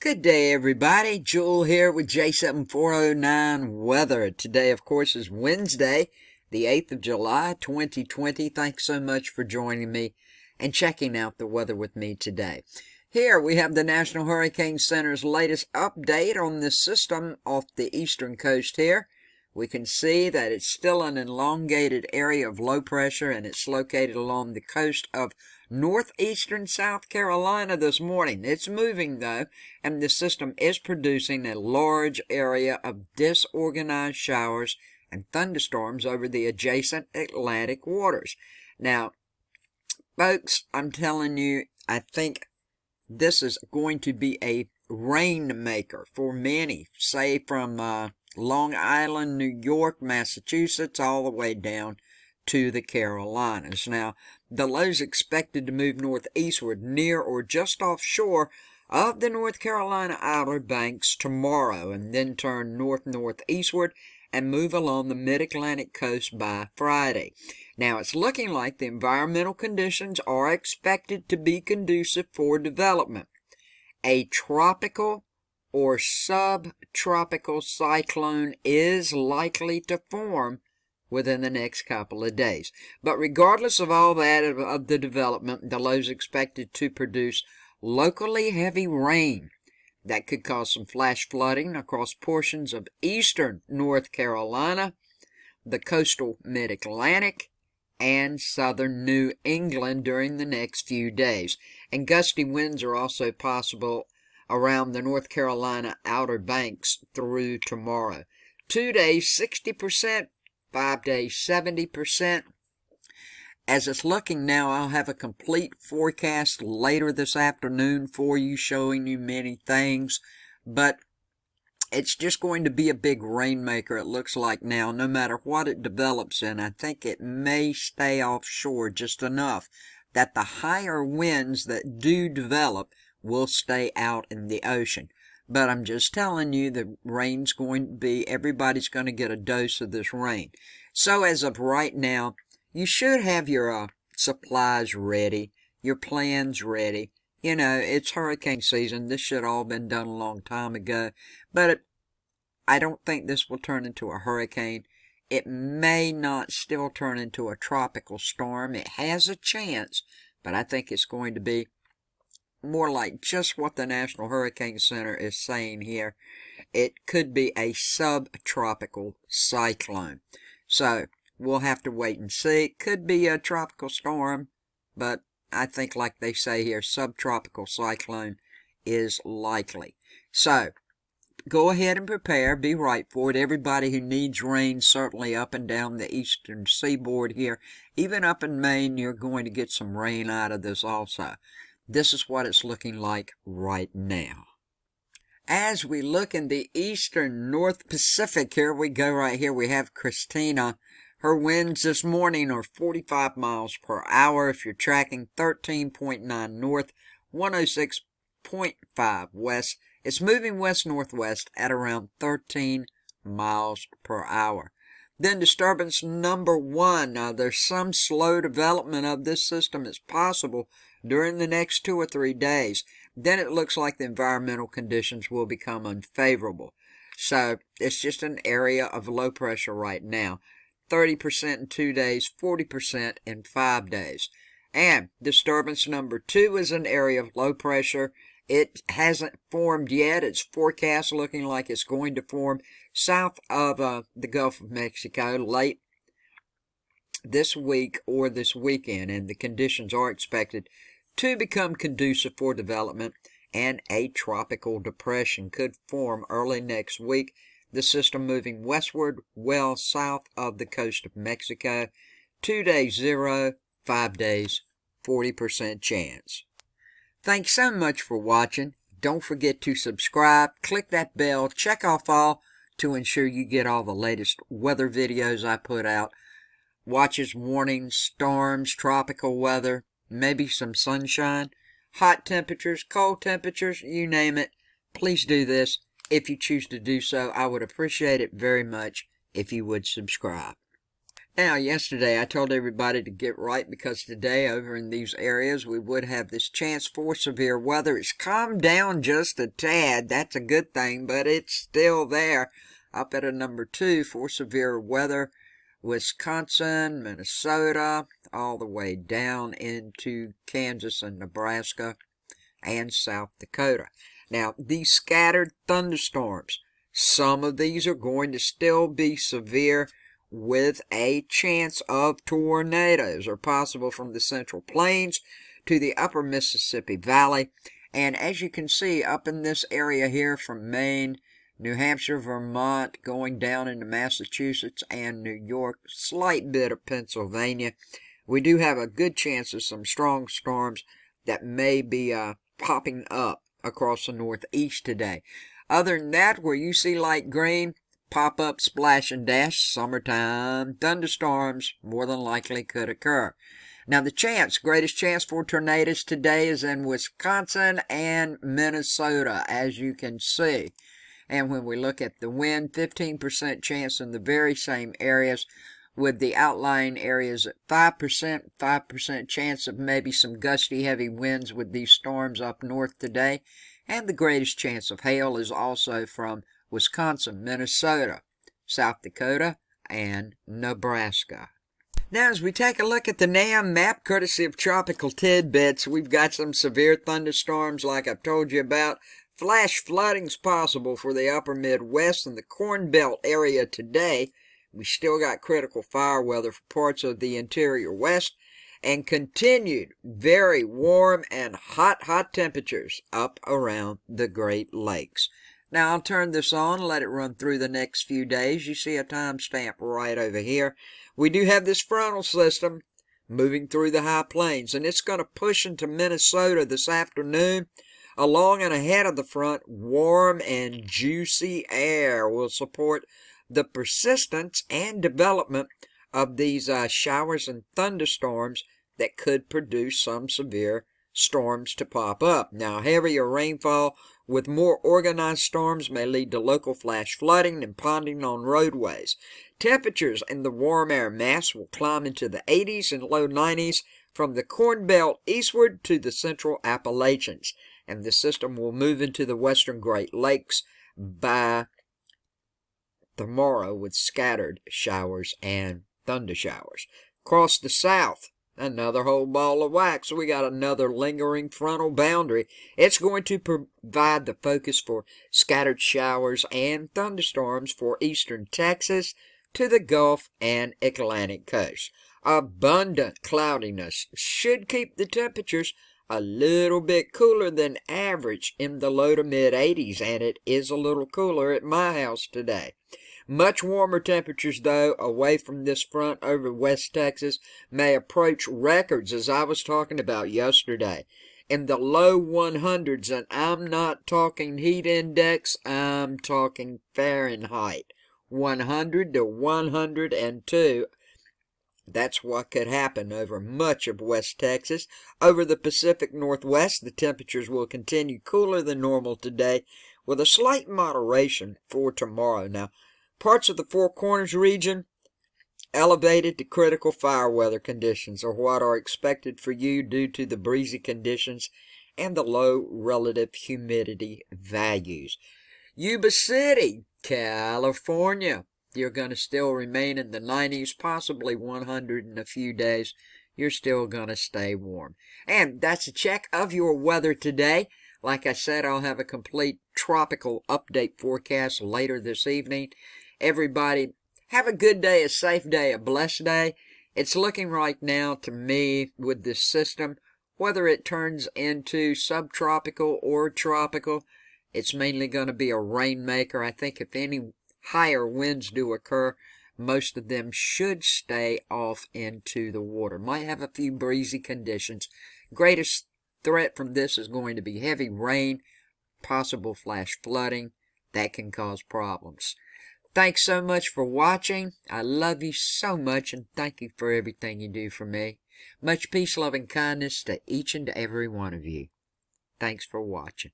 Good day, everybody. Jewel here with J7409 Weather. Today, of course, is Wednesday, the 8th of July, 2020. Thanks so much for joining me and checking out the weather with me today. Here we have the National Hurricane Center's latest update on this system off the eastern coast here. We can see that it's still an elongated area of low pressure, and it's located along the coast of northeastern South Carolina this morning. It's moving, though, and the system is producing a large area of disorganized showers and thunderstorms over the adjacent Atlantic waters. Now, folks, I'm telling you, I think this is going to be a rainmaker for many, say from Long Island, New York, Massachusetts, all the way down to the Carolinas. Now, the low is expected to move northeastward near or just offshore of the North Carolina Outer Banks tomorrow, and then turn north-northeastward and move along the mid-Atlantic coast by Friday. Now, it's looking like the environmental conditions are expected to be conducive for development. A tropical or subtropical cyclone is likely to form within the next couple of days. But regardless of all that, of the development, the low is expected to produce locally heavy rain that could cause some flash flooding across portions of eastern North Carolina, the coastal mid-Atlantic, and southern New England during the next few days. And gusty winds are also possible around the North Carolina Outer Banks through tomorrow. 2 days, 60%, 5 days, 70%. As it's looking now, I'll have a complete forecast later this afternoon for you, showing you many things, but it's just going to be a big rainmaker, it looks like now, no matter what it develops in. I think it may stay offshore just enough that the higher winds that do develop will stay out in the ocean. But I'm just telling you, the rain's going to be, everybody's going to get a dose of this rain. So as of right now, you should have your supplies ready, your plans ready. You know, it's hurricane season. This should all been done a long time ago. But I don't think this will turn into a hurricane. It may not still turn into a tropical storm. It has a chance, but I think it's going to be more like just what the National Hurricane Center is saying here. It could be a subtropical cyclone. So we'll have to wait and see. It could be a tropical storm, but I think, like they say here, subtropical cyclone is likely. So go ahead and prepare. Be right for it. Everybody who needs rain, certainly up and down the eastern seaboard here, even up in Maine, you're going to get some rain out of this also. This is what it's looking like right now. As we look in the eastern North Pacific, here we go right here. We have Christina. Her winds this morning are 45 miles per hour. If you're tracking 13.9 north, 106.5 west. It's moving west-northwest at around 13 miles per hour. Then disturbance number 1. Now, there's some slow development of this system as possible during the next 2 or 3 days. Then it looks like the environmental conditions will become unfavorable. So it's just an area of low pressure right now. 30% in 2 days, 40% in 5 days. And disturbance number 2 is an area of low pressure. It hasn't formed yet. It's forecast looking like it's going to form south of the Gulf of Mexico late this week or this weekend, and the conditions are expected to become conducive for development, and a tropical depression could form early next week. The system moving westward well south of the coast of Mexico. 2 days 0, 5 days 40% chance. Thanks so much for watching. Don't forget to subscribe, click that bell, check off all to ensure you get all the latest weather videos I put out. Watches, warnings, storms, tropical weather, maybe some sunshine, hot temperatures, cold temperatures, you name it. Please do this. If you choose to do so, I would appreciate it very much if you would subscribe. Now, yesterday I told everybody to get right because today over in these areas we would have this chance for severe weather. It's calmed down just a tad. That's a good thing, but it's still there. Up at a number 2 for severe weather. Wisconsin, Minnesota, all the way down into Kansas and Nebraska and South Dakota. Now, these scattered thunderstorms, some of these are going to still be severe with a chance of tornadoes are possible from the Central Plains to the upper Mississippi Valley. And as you can see up in this area here from Maine, New Hampshire, Vermont, going down into Massachusetts and New York, slight bit of Pennsylvania, we do have a good chance of some strong storms that may be popping up across the Northeast today. Other than that, where you see light green, pop-up splash and dash, summertime thunderstorms more than likely could occur. Now the greatest chance for tornadoes today is in Wisconsin and Minnesota, as you can see. And when we look at the wind, 15% chance in the very same areas, with the outlying areas at 5% chance of maybe some gusty heavy winds with these storms up north today. And the greatest chance of hail is also from Wisconsin, Minnesota, South Dakota, and Nebraska. Now, as we take a look at the NAM map, courtesy of Tropical Tidbits, we've got some severe thunderstorms like I've told you about. Flash flooding's possible for the upper Midwest and the Corn Belt area today. We still got critical fire weather for parts of the interior west, and continued very warm and hot temperatures up around the Great Lakes. Now, I'll turn this on and let it run through the next few days. You see a timestamp right over here. We do have this frontal system moving through the high plains, and it's going to push into Minnesota this afternoon. Along and ahead of the front, warm and juicy air will support the persistence and development of these showers and thunderstorms that could produce some severe storms to pop up. Now, heavier rainfall with more organized storms may lead to local flash flooding and ponding on roadways. Temperatures in the warm air mass will climb into the 80s and low 90s from the Corn Belt eastward to the central Appalachians, and the system will move into the western Great Lakes by tomorrow with scattered showers and thunder showers. Across the south, another whole ball of wax. We got another lingering frontal boundary. It's going to provide the focus for scattered showers and thunderstorms for eastern Texas to the Gulf and Atlantic coast. Abundant cloudiness should keep the temperatures a little bit cooler than average in the low to mid 80s, and it is a little cooler at my house today. Much warmer temperatures, though, away from this front over West Texas may approach records, as I was talking about yesterday, in the low 100s, and I'm not talking heat index, I'm talking Fahrenheit. 100 to 102. That's what could happen over much of West Texas. Over the Pacific Northwest, the temperatures will continue cooler than normal today, with a slight moderation for tomorrow. Now, parts of the Four Corners region, elevated to critical fire weather conditions are what are expected for you due to the breezy conditions and the low relative humidity values. Yuba City, California, you're going to still remain in the 90s, possibly 100 in a few days. You're still going to stay warm. And that's a check of your weather today. Like I said, I'll have a complete tropical update forecast later this evening. Everybody, have a good day, a safe day, a blessed day. It's looking right now to me with this system, whether it turns into subtropical or tropical, it's mainly going to be a rainmaker. I think if any higher winds do occur, most of them should stay off into the water. Might have a few breezy conditions. Greatest threat from this is going to be heavy rain, possible flash flooding. That can cause problems. Thanks so much for watching. I love you so much, and thank you for everything you do for me. Much peace, love, and kindness to each and every one of you. Thanks for watching.